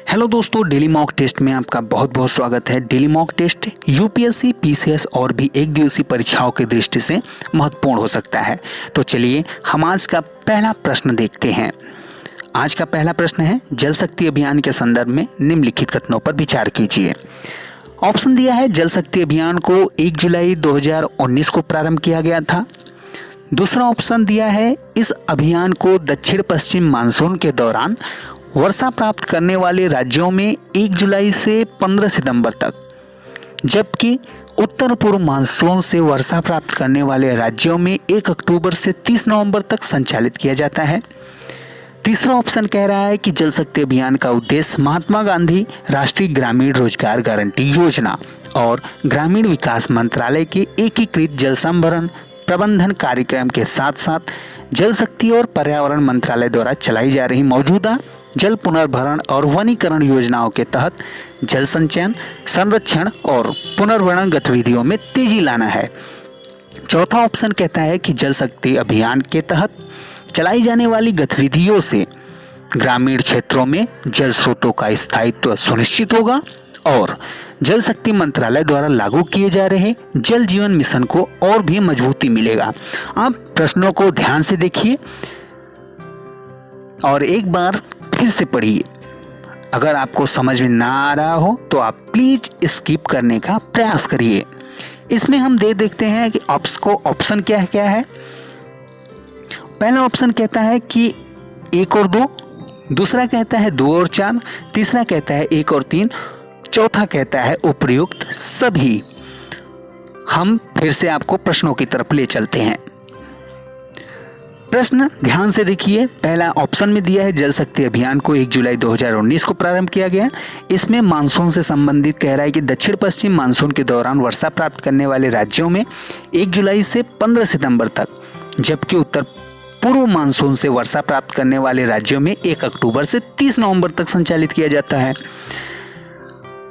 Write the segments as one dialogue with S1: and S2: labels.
S1: Hello दोस्तों, daily mock test में आपका बहुत बहुत स्वागत है। Daily mock test UPSC, PCS और भी एक दिवसीय परीक्षाओं की दृष्टि से महत्वपूर्ण हो सकता है। तो चलिए हम आज का पहला प्रश्न देखते हैं। आज का पहला प्रश्न है, जल शक्ति अभियान के संदर्भ में निम्नलिखित कथनों पर विचार कीजिए। ऑप्शन दिया है, जल शक्ति अभियान को 1 जुलाई 2019 को प्रारंभ किया गया था। दूसरा ऑप्शन दिया है, इस अभियान को दक्षिण पश्चिम मानसून के दौरान वर्षा प्राप्त करने वाले राज्यों में 1 जुलाई से 15 सितंबर तक, जबकि उत्तर पूर्व मानसून से वर्षा प्राप्त करने वाले राज्यों में 1 अक्टूबर से 30 नवंबर तक संचालित किया जाता है। तीसरा ऑप्शन कह रहा है कि जल शक्ति अभियान का उद्देश्य महात्मा गांधी राष्ट्रीय ग्रामीण रोजगार गारंटी योजना और ग्रामीण विकास मंत्रालय के एकीकृत जल संभरण प्रबंधन कार्यक्रम के साथ साथ जल शक्ति और पर्यावरण मंत्रालय द्वारा चलाई जा रही मौजूदा जल पुनर्भरण और वनीकरण योजनाओं के तहत जल संचयन, संरक्षण और पुनर्भरण गतिविधियों में तेजी लाना है। चौथा ऑप्शन कहता है कि जल शक्ति अभियान के तहत चलाई जाने वाली गतिविधियों से ग्रामीण क्षेत्रों में जल स्रोतों का स्थायित्व सुनिश्चित होगा और जल शक्ति मंत्रालय द्वारा लागू किए जा रहे जल जीवन मिशन को और भी मजबूती मिलेगा। आप प्रश्नों को ध्यान से देखिए और एक बार फिर से पढ़िए। अगर आपको समझ में ना आ रहा हो तो आप प्लीज स्किप करने का प्रयास करिए। इसमें हम देखते हैं कि ऑप्शन क्या है। पहला ऑप्शन कहता है कि 1 और 2, दूसरा कहता है 2 और 4, तीसरा कहता है 1 और 3, चौथा कहता है उपर्युक्त सभी। हम फिर से आपको प्रश्नों की तरफ ले चलते हैं। प्रश्न ध्यान से देखिए। पहला ऑप्शन में दिया है, जल शक्ति अभियान को 1 जुलाई 2019 को प्रारंभ किया गया। इसमें मानसून से संबंधित कह रहा है कि दक्षिण पश्चिम मानसून के दौरान वर्षा प्राप्त करने वाले राज्यों में 1 जुलाई से 15 सितंबर तक, जबकि उत्तर पूर्व मानसून से वर्षा प्राप्त करने वाले राज्यों में 1 अक्टूबर से 30 नवंबर तक संचालित किया जाता है।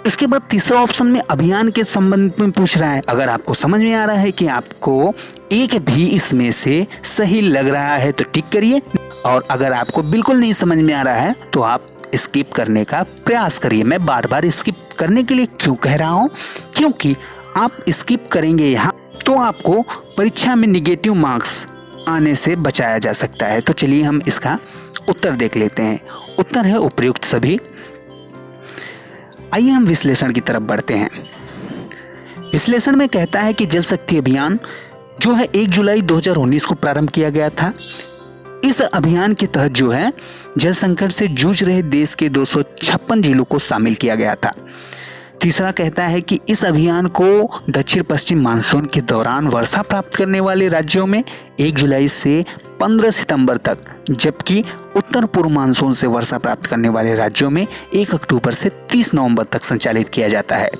S1: इसके बाद तीसरा ऑप्शन में अभियान के संबंध में पूछ रहा है। अगर आपको समझ में आ रहा है कि आपको एक भी इसमें से सही लग रहा है तो टिक करिए, और अगर आपको बिल्कुल नहीं समझ में आ रहा है तो आप स्किप करने का प्रयास करिए। मैं बार बार स्किप करने के लिए क्यों कह रहा हूँ, क्योंकि आप स्किप करेंगे यहाँ तो आपको परीक्षा में निगेटिव मार्क्स आने से बचाया जा सकता है। तो चलिए हम इसका उत्तर देख लेते हैं। उत्तर है उपर्युक्त सभी। आइए हम विश्लेषण की तरफ बढ़ते हैं। विश्लेषण में कहता है कि जल शक्ति अभियान जो है 1 जुलाई 2019 को प्रारंभ किया गया था। इस अभियान के तहत जो है जल संकट से जूझ रहे देश के 256 जिलों को शामिल किया गया था। तीसरा कहता है कि इस अभियान को दक्षिण पश्चिम मानसून के दौरान वर्षा प्राप्त करने वाले राज्यों में 1 जुलाई से 15 सितंबर तक, जबकि उत्तर पूर्व मानसून से वर्षा प्राप्त करने वाले राज्यों में 1 अक्टूबर से 30 नवंबर तक संचालित किया जाता है।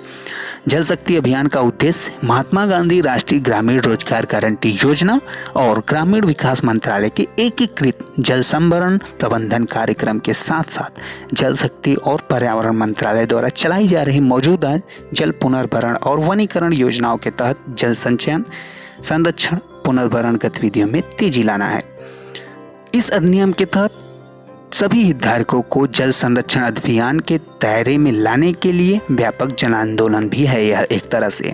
S1: जल शक्ति अभियान का उद्देश्य महात्मा गांधी राष्ट्रीय ग्रामीण रोजगार गारंटी योजना और ग्रामीण विकास मंत्रालय के एकीकृत जल संभरण प्रबंधन कार्यक्रम के साथ साथ जल शक्ति और पर्यावरण मंत्रालय द्वारा चलाई जा रही मौजूदा जल पुनर्भरण और वनीकरण योजनाओं के तहत जल संचयन, संरक्षण, पुनर्भरण गतिविधियों में तेजी लाना है। इस अधिनियम के तहत सभी हितधारकों को जल संरक्षण अभियान के दायरे में लाने के लिए व्यापक जन आंदोलन भी है यह एक तरह से,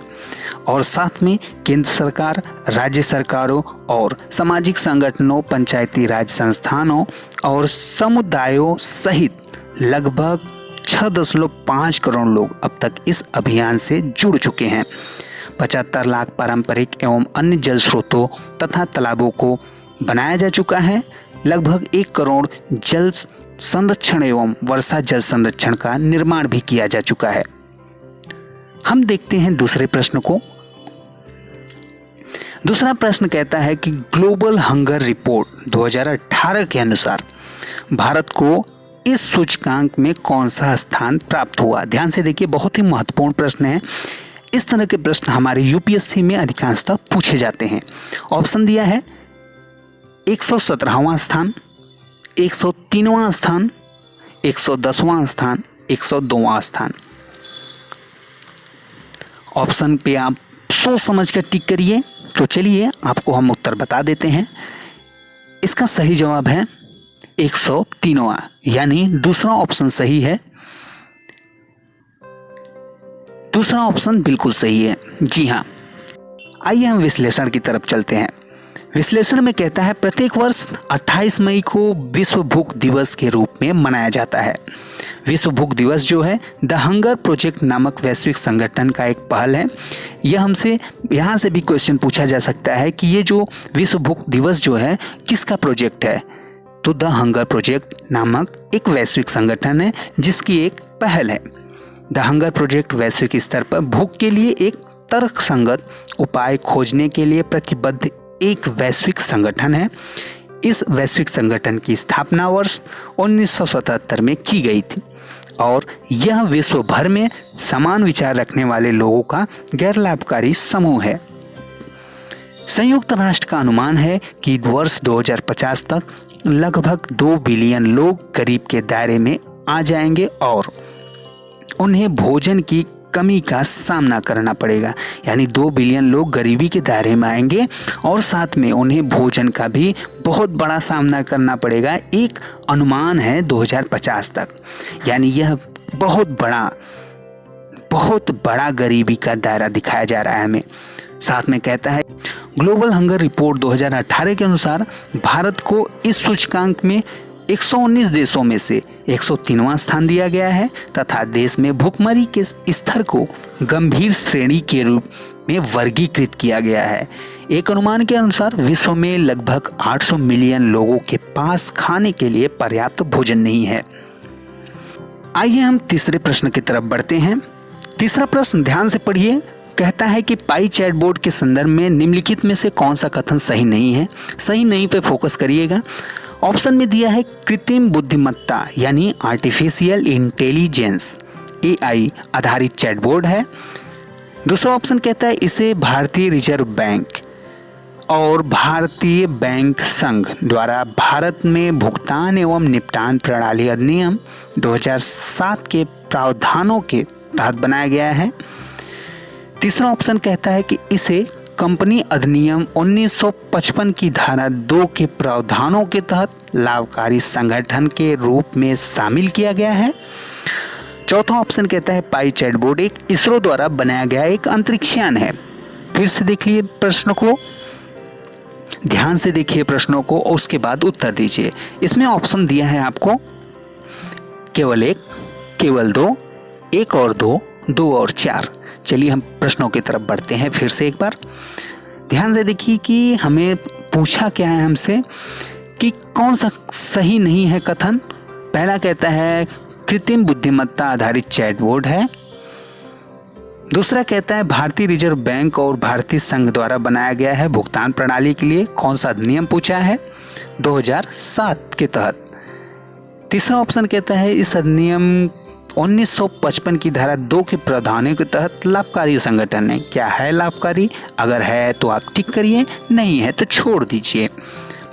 S1: और साथ में केंद्र सरकार, राज्य सरकारों और सामाजिक संगठनों, पंचायती राज संस्थानों और समुदायों सहित लगभग 6.5 करोड़ लोग अब तक इस अभियान से जुड़ चुके हैं। 75 लाख पारंपरिक एवं अन्य जल स्रोतों तथा तालाबों को बनाया जा चुका है। लगभग 1 करोड़ जल संरक्षण एवं वर्षा जल संरक्षण का निर्माण भी किया जा चुका है। हम देखते हैं दूसरे प्रश्न को। दूसरा प्रश्न कहता है कि ग्लोबल हंगर रिपोर्ट 2018 के अनुसार भारत को इस सूचकांक में कौन सा स्थान प्राप्त हुआ। ध्यान से देखिए, बहुत ही महत्वपूर्ण प्रश्न है। इस तरह के प्रश्न हमारे यूपीएससी में अधिकांशतः पूछे जाते हैं। ऑप्शन दिया है 117वां स्थान, 103वां स्थान, 110वां स्थान, 102वां स्थान। ऑप्शन पे आप सोच समझ कर टिक करिए। तो चलिए आपको हम उत्तर बता देते हैं। इसका सही जवाब है 103वां, यानी दूसरा ऑप्शन सही है। दूसरा ऑप्शन बिल्कुल सही है। जी हाँ, आइए हम विश्लेषण की तरफ चलते हैं। विश्लेषण में कहता है प्रत्येक वर्ष 28 मई को विश्व भूख दिवस के रूप में मनाया जाता है। विश्व भूख दिवस जो है द हंगर प्रोजेक्ट नामक वैश्विक संगठन का एक पहल है। यह हमसे यहाँ से भी क्वेश्चन पूछा जा सकता है कि ये जो विश्व भूख दिवस जो है किसका प्रोजेक्ट है। तो द हंगर प्रोजेक्ट नामक एक वैश्विक संगठन है जिसकी एक पहल है। द हंगर प्रोजेक्ट वैश्विक स्तर पर भूख के लिए एक तर्कसंगत उपाय खोजने के लिए प्रतिबद्ध एक वैश्विक संगठन है। इस वैश्विक संगठन की स्थापना वर्ष 1977 में की गई थी और यह विश्व भर में समान विचार रखने वाले लोगों का गैर लाभकारी समूह है। संयुक्त राष्ट्र का अनुमान है कि वर्ष 2050 तक लगभग 2 बिलियन लोग गरीब के दायरे में आ जाएंगे और उन्हें भोजन की कमी का सामना करना पड़ेगा। यानी 2 बिलियन लोग गरीबी के दायरे में आएंगे और साथ में उन्हें भोजन का भी बहुत बड़ा सामना करना पड़ेगा। एक अनुमान है 2050 तक, यानी यह बहुत बड़ा गरीबी का दायरा दिखाया जा रहा है हमें। साथ में कहता है ग्लोबल हंगर रिपोर्ट 2018 के अनुसार भारत को इस सूचकांक में 119 देशों में से 103वां स्थान दिया गया है तथा देश में भूखमरी के स्तर को गंभीर श्रेणी के रूप में वर्गीकृत किया गया है। एक अनुमान के अनुसार विश्व में लगभग 800 मिलियन लोगों के पास खाने के लिए पर्याप्त भोजन नहीं है। आइए हम तीसरे प्रश्न की तरफ बढ़ते हैं। तीसरा प्रश्न ध्यान से पढ़िए। कहता है कि पाई चैटबोर्ड के संदर्भ में निम्नलिखित में से कौन सा कथन सही नहीं है। सही नहीं पे फोकस करिएगा। ऑप्शन में दिया है कृत्रिम बुद्धिमत्ता यानी आर्टिफिशियल इंटेलिजेंस AI आधारित चैटबोर्ड है। दूसरा ऑप्शन कहता है इसे भारतीय रिजर्व बैंक और भारतीय बैंक संघ द्वारा भारत में भुगतान एवं निपटान प्रणाली अधिनियम 2007 के प्रावधानों के तहत बनाया गया है। तीसरा ऑप्शन कहता है कि इसे कंपनी अधिनियम 1955 की धारा 2 के प्रावधानों के तहत लाभकारी संगठन के रूप में शामिल किया गया है। चौथा ऑप्शन कहता है पाई चैटबोर्ड एक इसरो द्वारा बनाया गया एक अंतरिक्षयान है। फिर से देखिए प्रश्न को, ध्यान से देखिए प्रश्नों को और उसके बाद उत्तर दीजिए। इसमें ऑप्शन दिया है आपको केवल 1, केवल 2, 1 और 2, 2 और 4। चलिए हम प्रश्नों की तरफ बढ़ते हैं। फिर से एक बार ध्यान से देखिए कि हमें पूछा क्या है हमसे कि कौन सा सही नहीं है कथन। पहला कहता है कृत्रिम बुद्धिमत्ता आधारित चैटबोर्ड है। दूसरा कहता है भारतीय रिजर्व बैंक और भारतीय संघ द्वारा बनाया गया है भुगतान प्रणाली के लिए। कौन सा अधिनियम पूछा है? 2007 के तहत। तीसरा ऑप्शन कहता है इस अधिनियम 1955 की धारा 2 के प्रावधानों के तहत लाभकारी संगठन है। क्या है लाभकारी? अगर है तो आप टिक करिए, नहीं है तो छोड़ दीजिए।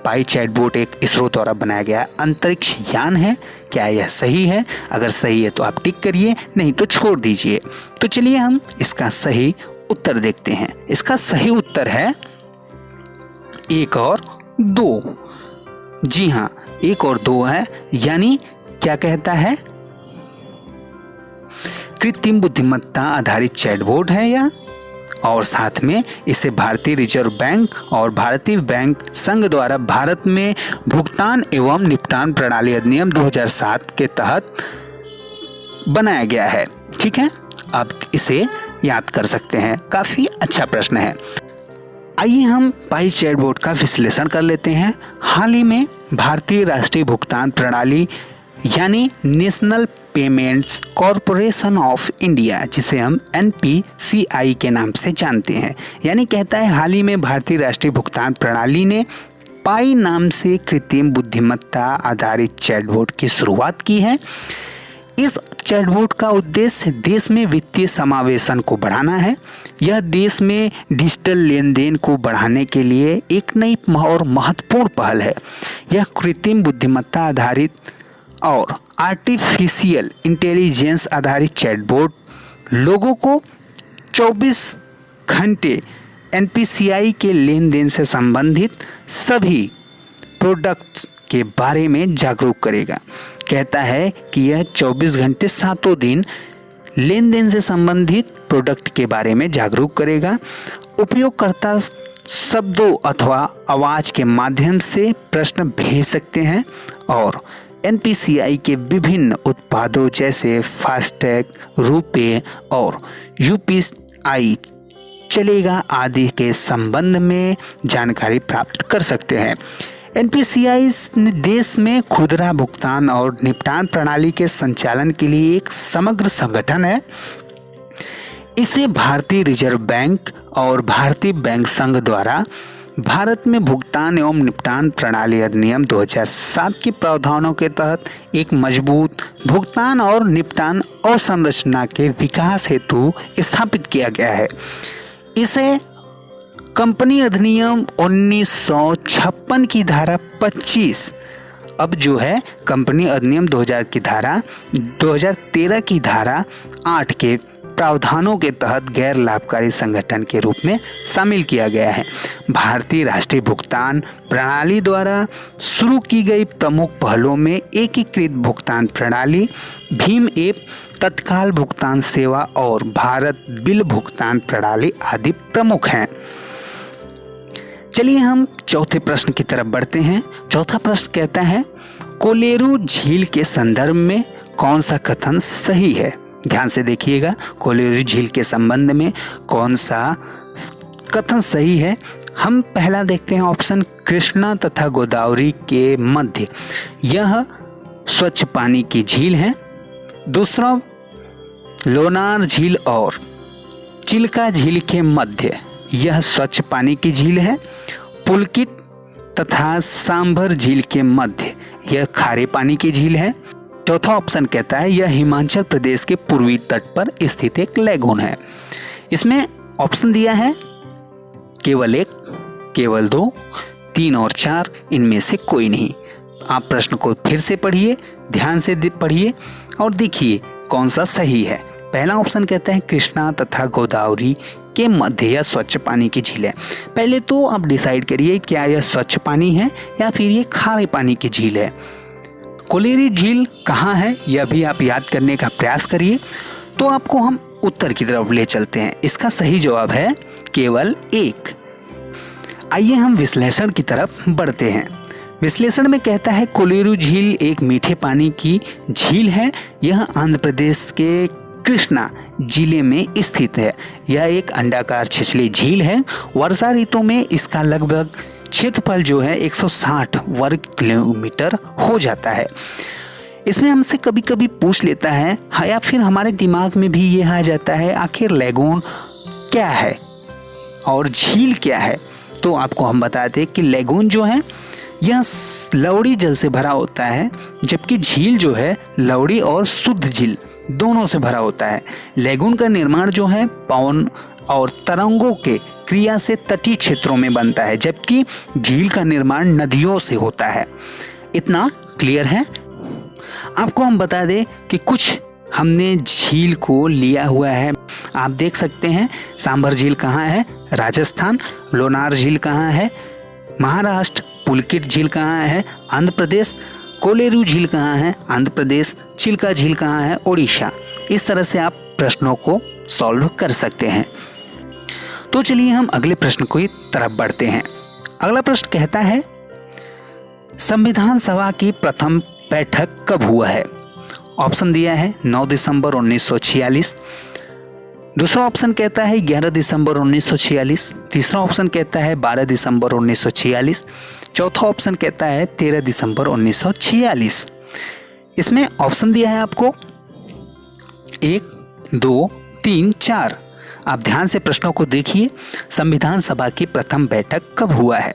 S1: पाई चैटबोर्ड एक इसरो द्वारा बनाया गया अंतरिक्ष यान है। क्या यह सही है? अगर सही है तो आप टिक करिए, नहीं तो छोड़ दीजिए। तो चलिए हम इसका सही उत्तर देखते हैं। इसका सही उत्तर है 1 और 2। जी हाँ, 1 और 2 है। यानी क्या कहता है? कृत्रिम बुद्धिमत्ता आधारित चैटबोर्ड है यह, और साथ में इसे भारतीय रिजर्व बैंक और भारतीय बैंक संघ द्वारा भारत में भुगतान एवं निपटान प्रणाली अधिनियम 2007 के तहत बनाया गया है। ठीक है, आप इसे याद कर सकते हैं। काफी अच्छा प्रश्न है। आइए हम पाई चैटबोर्ड का विश्लेषण कर लेते हैं। हाल ही में भारतीय राष्ट्रीय भुगतान प्रणाली यानी national payments corporation of India, जिसे हम NPCI के नाम से जानते हैं, यानी कहता है हाल ही में भारतीय राष्ट्रीय भुगतान प्रणाली ने पाई नाम से कृत्रिम बुद्धिमत्ता आधारित चैटबोर्ड की शुरुआत की है। इस चैटबोर्ड का उद्देश्य देश में वित्तीय समावेशन को बढ़ाना है। यह देश में डिजिटल लेन देन को बढ़ाने के लिए एक नई और महत्वपूर्ण पहल है। यह कृत्रिम बुद्धिमत्ता आधारित और आर्टिफिशियल इंटेलिजेंस आधारित चैटबोर्ड लोगों को 24 घंटे NPCI के लेन देन से संबंधित सभी प्रोडक्ट्स के बारे में जागरूक करेगा। कहता है कि यह 24 घंटे सातों दिन लेन देन से संबंधित प्रोडक्ट के बारे में जागरूक करेगा। उपयोगकर्ता शब्दों अथवा आवाज के माध्यम से प्रश्न भेज सकते हैं और एनपीसीआई के विभिन्न उत्पादों जैसे फास्टैग, रुपे और यूपीआई चलेगा आदि के संबंध में जानकारी प्राप्त कर सकते हैं। एनपीसीआई देश में खुदरा भुगतान और निपटान प्रणाली के संचालन के लिए एक समग्र संगठन है। इसे भारतीय रिजर्व बैंक और भारतीय बैंक संघ द्वारा भारत में भुगतान एवं निपटान प्रणाली अधिनियम 2007 के प्रावधानों के तहत एक मजबूत भुगतान और निपटान अवसंरचना के विकास हेतु स्थापित किया गया है। इसे कंपनी अधिनियम 1956 की धारा 25 अब जो है कंपनी अधिनियम 2000 की धारा 2013 की धारा 8 के प्रावधानों के तहत गैर लाभकारी संगठन के रूप में शामिल किया गया है। भारतीय राष्ट्रीय भुगतान प्रणाली द्वारा शुरू की गई प्रमुख पहलों में एकीकृत भुगतान प्रणाली, भीम ऐप, तत्काल भुगतान सेवा और भारत बिल भुगतान प्रणाली आदि प्रमुख हैं। चलिए हम चौथे प्रश्न की तरफ बढ़ते हैं। चौथा प्रश्न कहता है कोलेरू झील के संदर्भ में कौन सा कथन सही है। ध्यान से देखिएगा, कोलेरू झील के संबंध में कौन सा कथन सही है। हम पहला देखते हैं ऑप्शन कृष्णा तथा गोदावरी के मध्य यह स्वच्छ पानी की झील है। दूसरा लोनार झील और चिल्का झील के मध्य यह स्वच्छ पानी की झील है। पुलकित तथा सांभर झील के मध्य यह खारे पानी की झील है। चौथा ऑप्शन कहता है यह हिमाचल प्रदेश के पूर्वी तट पर स्थित एक लैगून है। इसमें ऑप्शन दिया है केवल 1, केवल 2, 3 और 4, इनमें से कोई नहीं। आप प्रश्न को फिर से पढ़िए, ध्यान से पढ़िए और देखिए कौन सा सही है। पहला ऑप्शन कहता है कृष्णा तथा गोदावरी के मध्य यह स्वच्छ पानी की झील है। पहले तो आप डिसाइड करिए क्या यह स्वच्छ पानी है या फिर ये खारे पानी की झील है। कोलेरू झील कहाँ है यह भी आप याद करने का प्रयास करिए। तो आपको हम उत्तर की तरफ ले चलते हैं। इसका सही जवाब है केवल 1। आइए हम विश्लेषण की तरफ बढ़ते हैं। विश्लेषण में कहता है कोलेरू झील एक मीठे पानी की झील है। यह आंध्र प्रदेश के कृष्णा जिले में स्थित है। यह एक अंडाकार छिछली झील है। वर्षा ऋतु में इसका लगभग क्षेत्रफल जो है 160 वर्ग किलोमीटर हो जाता है। इसमें हमसे कभी कभी पूछ लेता है या फिर हमारे दिमाग में भी ये आ जाता है आखिर लैगून क्या है और झील क्या है। तो आपको हम बताते हैं कि लैगून जो है यह लवड़ी जल से भरा होता है, जबकि झील जो है लवड़ी और शुद्ध जल दोनों से भरा होता है। लैगून का निर्माण जो है पवन और तरंगों के क्रिया से तटीय क्षेत्रों में बनता है, जबकि झील का निर्माण नदियों से होता है। इतना क्लियर है। आपको हम बता दें कि कुछ हमने झील को लिया हुआ है। आप देख सकते हैं सांभर झील कहाँ है, राजस्थान। लोनार झील कहाँ है, महाराष्ट्र। पुलकित झील कहाँ है, आंध्र प्रदेश। कोलेरू झील कहाँ है, आंध्र प्रदेश। चिल्का झील कहाँ है, ओडिशा। इस तरह से आप प्रश्नों को सॉल्व कर सकते हैं। तो चलिए हम अगले प्रश्न की तरफ बढ़ते हैं। अगला प्रश्न कहता है संविधान सभा की प्रथम बैठक कब हुआ है। ऑप्शन दिया है 9 दिसंबर 1946। दूसरा ऑप्शन कहता है 11 दिसंबर 1946। तीसरा ऑप्शन कहता है 12 दिसंबर 1946। चौथा ऑप्शन कहता है 13 दिसंबर 1946। इसमें ऑप्शन दिया है आपको 1, 2, 3, 4। आप ध्यान से प्रश्नों को देखिए। संविधान सभा की प्रथम बैठक कब हुआ है।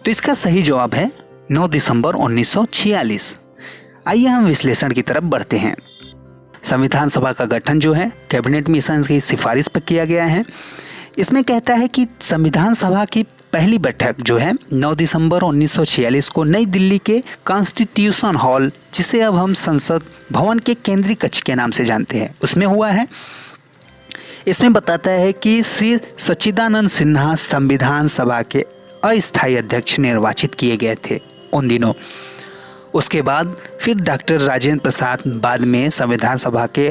S1: तो इसका सही जवाब है 9 दिसंबर 1946। आइए हम विश्लेषण की तरफ बढ़ते हैं। संविधान सभा का गठन जो है कैबिनेट मिशन की सिफारिश पर किया गया है। इसमें कहता है कि संविधान सभा की पहली बैठक जो है 9 दिसंबर 1946 को नई दिल्ली के कॉन्स्टिट्यूशन हॉल, जिसे अब हम संसद भवन के केंद्रीय कक्ष के नाम से जानते हैं, उसमें हुआ है। इसमें बताता है कि श्री सच्चिदानंद सिन्हा संविधान सभा के अस्थायी अध्यक्ष निर्वाचित किए गए थे उन दिनों। उसके बाद फिर डॉक्टर राजेंद्र प्रसाद बाद में संविधान सभा के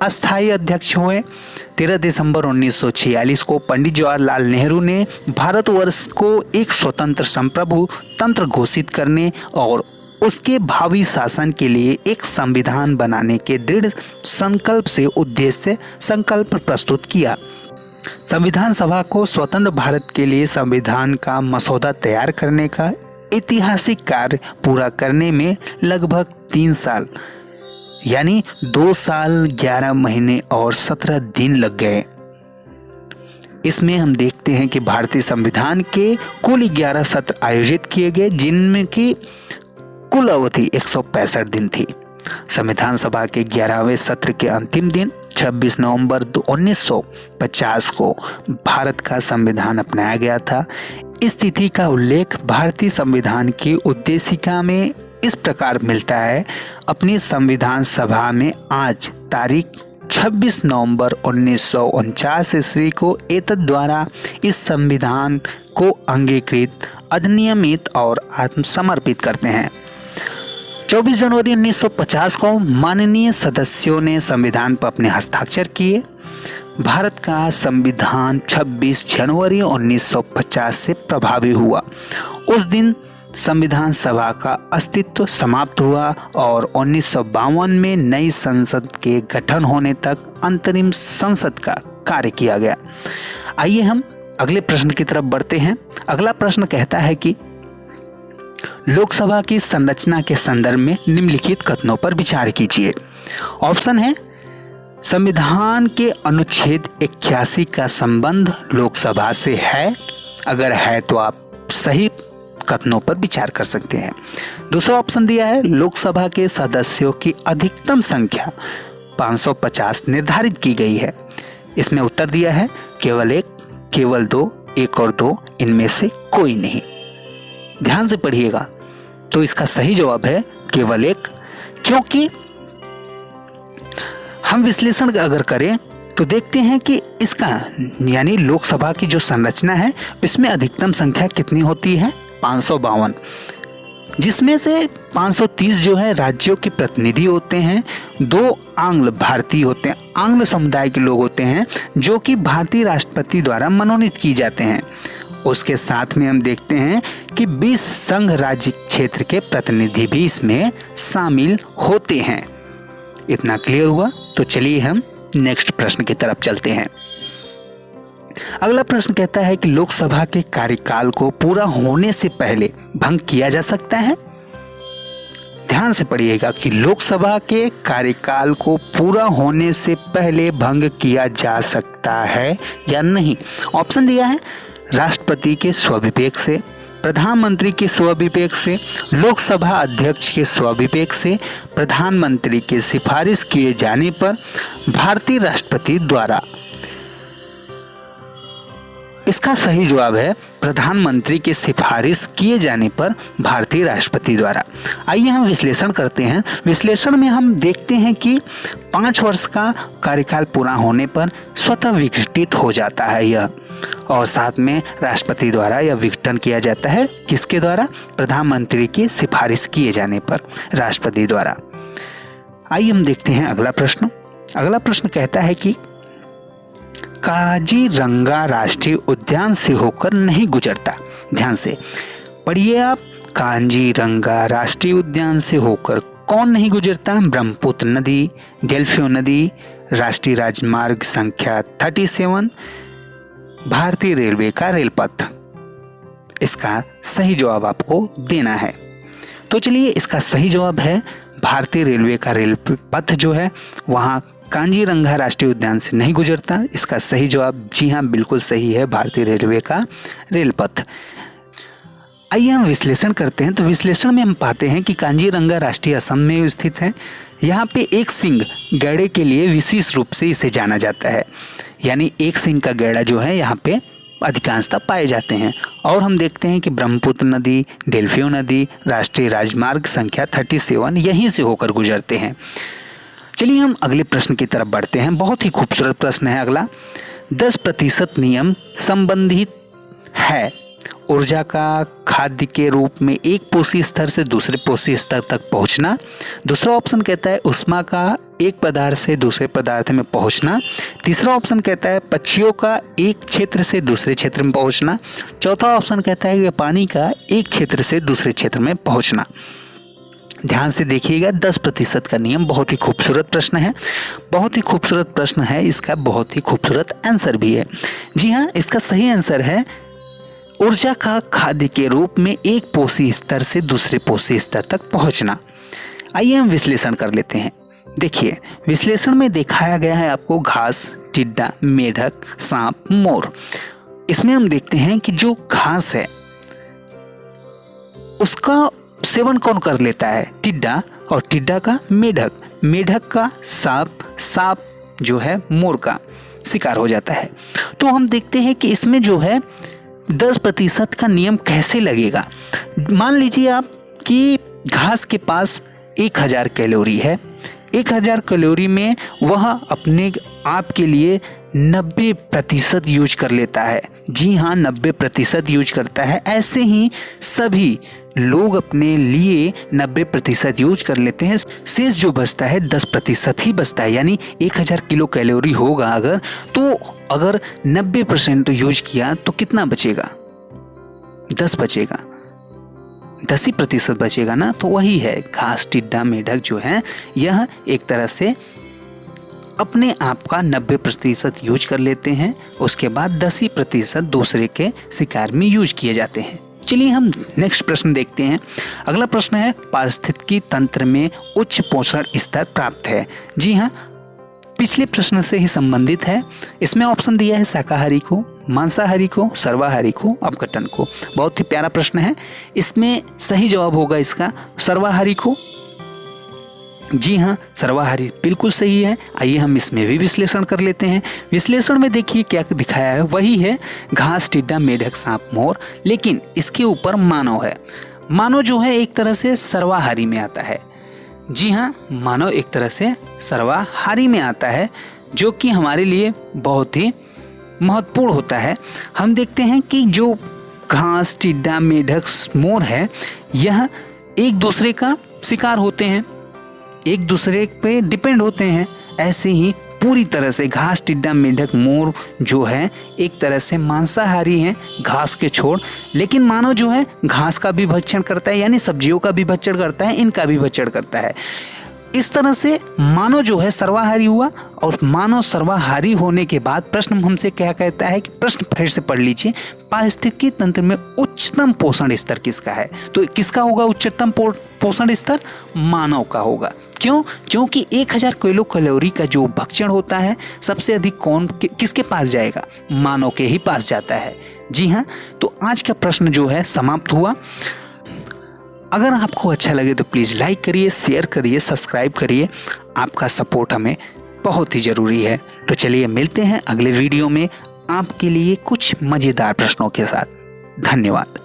S1: अस्थायी अध्यक्ष हुए। 13 दिसंबर 1946 को पंडित जवाहरलाल नेहरू ने भारतवर्ष को एक स्वतंत्र संप्रभु तंत्र घोषित करने और उसके भावी शासन के लिए एक संविधान बनाने के दृढ़ संकल्प से उद्देश्य संकल्प प्रस्तुत किया। संविधान सभा को स्वतंत्र भारत के लिए संविधान का मसौदा तैयार करने का ऐतिहासिक कार्य पूरा करने में लगभग 3 साल यानी 2 साल 11 महीने और 17 दिन लग गए। इसमें हम देखते हैं कि भारतीय संविधान के कुल 11 सत्र आयोजित किए गए, जिनमें की कुल अवधि 165 दिन थी। संविधान सभा के 11वें सत्र के अंतिम दिन 26 नवंबर 1950 को भारत का संविधान अपनाया गया था। इस तिथि का उल्लेख भारतीय संविधान की उद्देशिका में इस प्रकार मिलता है। अपनी संविधान सभा में आज तारीख 26 नवंबर 1949 ईस्वी को एतद द्वारा इस संविधान को अंगीकृत, अधिनियमित और आत्मसमर्पित करते हैं। 24 जनवरी 1950 को माननीय सदस्यों ने संविधान पर अपने हस्ताक्षर किए। भारत का संविधान 26 जनवरी 1950 से प्रभावी हुआ। उस दिन संविधान सभा का अस्तित्व समाप्त हुआ और 1952 में नई संसद के गठन होने तक अंतरिम संसद का कार्य किया गया। आइए हम अगले प्रश्न की तरफ बढ़ते हैं। अगला प्रश्न कहता है कि लोकसभा की संरचना के संदर्भ में निम्नलिखित कथनों पर विचार कीजिए। ऑप्शन है, संविधान के अनुच्छेद 81 का संबंध लोकसभा से है। अगर है तो आप सही कथनों पर विचार कर सकते हैं। दूसरा ऑप्शन दिया है, लोकसभा के सदस्यों की अधिकतम संख्या 550 निर्धारित की गई है। इसमें उत्तर दिया है केवल 1, केवल 2, 1 और 2, इनमें से कोई नहीं। ध्यान से पढ़िएगा। तो इसका सही जवाब है केवल 1, क्योंकि हम विश्लेषण अगर करें तो देखते हैं कि इसका यानी लोकसभा की जो संरचना है इसमें अधिकतम संख्या कितनी होती है, 552, जिसमें से 530 जो है राज्यों के प्रतिनिधि होते हैं, 2 आंग्ल भारतीय होते हैं, आंग्ल समुदाय के लोग होते हैं जो कि भारतीय राष्ट्रपति द्वारा मनोनीत किए जाते हैं। उसके साथ में हम देखते हैं कि 20 संघ राज्य क्षेत्र के प्रतिनिधि भी इसमें शामिल होते हैं। इतना क्लियर हुआ? तो चलिए हम नेक्स्ट प्रश्न की तरफ चलते हैं। अगला प्रश्न कहता है कि लोकसभा के कार्यकाल को पूरा होने से पहले भंग किया जा सकता है। ध्यान से पढ़िएगा कि लोकसभा के कार्यकाल को पूरा होने से पहले भंग किया जा सकता है या नहीं। ऑप्शन दिया है, राष्ट्रपति के स्वविवेक से, प्रधानमंत्री के स्वविवेक से, लोकसभा अध्यक्ष के स्वविवेक से, प्रधानमंत्री के सिफारिश किए जाने पर, भारतीय राष्ट्रपति द्वारा। इसका सही जवाब है प्रधानमंत्री के सिफारिश किए जाने पर, भारतीय राष्ट्रपति द्वारा। आइए हम विश्लेषण करते हैं। विश्लेषण में हम देखते हैं कि 5 वर्ष का कार्यकाल पूरा होने पर स्वतः विघटित हो जाता है यह, और साथ में राष्ट्रपति द्वारा यह विघटन किया जाता है। किसके द्वारा? प्रधानमंत्री की सिफारिश किए जाने पर, राष्ट्रपति द्वारा। आइए हम देखते हैं अगला प्रश्न। अगला प्रश्न कहता है कि काजीरंगा राष्ट्रीय उद्यान से होकर नहीं गुजरता। ध्यान से पढ़िए आप। काजीरंगा राष्ट्रीय उद्यान से होकर कौन नहीं गुजरता? ब्रह्मपुत्र नदी, डेल्फियो नदी, राष्ट्रीय राजमार्ग संख्या 37, भारतीय रेलवे का रेल पथ। इसका सही जवाब आपको देना है। तो चलिए, इसका सही जवाब है भारतीय रेलवे का रेल पथ जो है वहाँ काजीरंगा राष्ट्रीय उद्यान से नहीं गुजरता। इसका सही जवाब जी हाँ बिल्कुल सही है, भारतीय रेलवे का रेल पथ। आइए हम विश्लेषण करते हैं। तो विश्लेषण में हम पाते हैं कि काजीरंगा राष्ट्रीय असम में स्थित है। यहाँ पे एक सिंह गैड़े के लिए विशेष रूप से इसे जाना जाता है, यानी एक सिंह का गैड़ा जो है यहाँ पे अधिकांशतः पाए जाते हैं। और हम देखते हैं कि ब्रह्मपुत्र नदी, डेल्फियो नदी, राष्ट्रीय राजमार्ग संख्या 37 यहीं से होकर गुजरते हैं। चलिए हम अगले प्रश्न की तरफ बढ़ते हैं। बहुत ही खूबसूरत प्रश्न है अगला। 10% नियम संबंधित है ऊर्जा का खाद्य के रूप में एक पोषी स्तर से दूसरे पोषी स्तर तक पहुंचना। दूसरा ऑप्शन कहता है ऊष्मा का एक पदार्थ से दूसरे पदार्थ में पहुंचना। तीसरा ऑप्शन कहता है पक्षियों का एक क्षेत्र से दूसरे क्षेत्र में पहुंचना। चौथा ऑप्शन कहता है कि पानी का एक क्षेत्र से दूसरे क्षेत्र में पहुंचना। ध्यान से देखिएगा, 10% का नियम बहुत ही खूबसूरत प्रश्न है, बहुत ही खूबसूरत प्रश्न है, इसका बहुत ही खूबसूरत आंसर भी है। जी हाँ, इसका सही आंसर है ऊर्जा का खाद्य के रूप में एक पोषी स्तर से दूसरे पोषी स्तर तक पहुंचना। आइए हम विश्लेषण कर लेते हैं। देखिए, विश्लेषण में दिखाया गया है आपको घास, टिड्डा, मेढक, सांप, मोर। इसमें हम देखते हैं कि जो घास है उसका सेवन कौन कर लेता है? टिड्डा, और टिड्डा का मेढक, मेढक का सांप, सांप जो है मोर का शिकार हो जाता है। तो हम देखते हैं कि इसमें जो है 10% का नियम कैसे लगेगा। मान लीजिए आप कि घास के पास 1000 कैलोरी है, 1000 कैलोरी में वह अपने आप के लिए 90% यूज कर लेता है। जी हाँ, 90% यूज करता है। ऐसे ही सभी लोग अपने लिए 90% यूज कर लेते हैं। शेष जो बचता है 10% ही बचता है। यानी 1000 किलो कैलोरी होगा अगर, तो अगर 90% यूज किया तो कितना बचेगा? 10 बचेगा, 10 ही प्रतिशत बचेगा ना। तो वही है, घास, टिड्डा, मेढक जो है यह एक तरह से अपने आप का 90% यूज कर लेते हैं, उसके बाद 10 ही प्रतिशत दूसरे के शिकार में यूज किए जाते हैं। चलिए हम नेक्स्ट प्रश्न देखते हैं। अगला प्रश्न है पारिस्थितिकी तंत्र में उच्च पोषण स्तर प्राप्त है। जी हाँ, पिछले प्रश्न से ही संबंधित है। इसमें ऑप्शन दिया है शाकाहारी को, मांसाहारी को, सर्वाहारी को, अपघटन को। बहुत ही प्यारा प्रश्न है। इसमें सही जवाब होगा इसका सर्वाहारी को। जी हाँ, सर्वाहारी बिल्कुल सही है। आइए हम इसमें भी विश्लेषण कर लेते हैं। विश्लेषण में देखिए क्या दिखाया है, वही है घास, टिड्डा, मेढक, सांप, मोर, लेकिन इसके ऊपर मानव है। मानव जो है एक तरह से सर्वाहारी में आता है। जी हाँ, मानव एक तरह से सर्वाहारी में आता है, जो कि हमारे लिए बहुत ही महत्वपूर्ण होता है। हम देखते हैं कि जो घास, टिड्डा, मेढक, मोर है, यह एक दूसरे का शिकार होते हैं, एक दूसरे पे डिपेंड होते हैं। ऐसे ही पूरी तरह से घास, टिड्डा, मेढक, मोर जो है एक तरह से मांसाहारी हैं, घास के छोड़। लेकिन मानव जो है घास का भी भक्षण करता है, यानी सब्जियों का भी भक्षण करता है, इनका भी भक्षण करता है। इस तरह से मानव जो है सर्वाहारी हुआ। और मानव सर्वाहारी होने के बाद प्रश्न हमसे क्या कहता है कि प्रश्न फिर से पढ़ लीजिए, पारिस्थितिकी तंत्र में उच्चतम पोषण स्तर किसका है? तो किसका होगा उच्चतम पोषण स्तर? मानव का होगा। क्यों? क्योंकि 1000 किलो कैलोरी का जो भक्षण होता है सबसे अधिक किसके पास जाएगा? मानव के ही पास जाता है। जी हाँ, तो आज का प्रश्न जो है समाप्त हुआ। अगर आपको अच्छा लगे तो प्लीज़ लाइक करिए, शेयर करिए, सब्सक्राइब करिए। आपका सपोर्ट हमें बहुत ही ज़रूरी है। तो चलिए मिलते हैं अगले वीडियो में आपके लिए कुछ मज़ेदार प्रश्नों के साथ। धन्यवाद।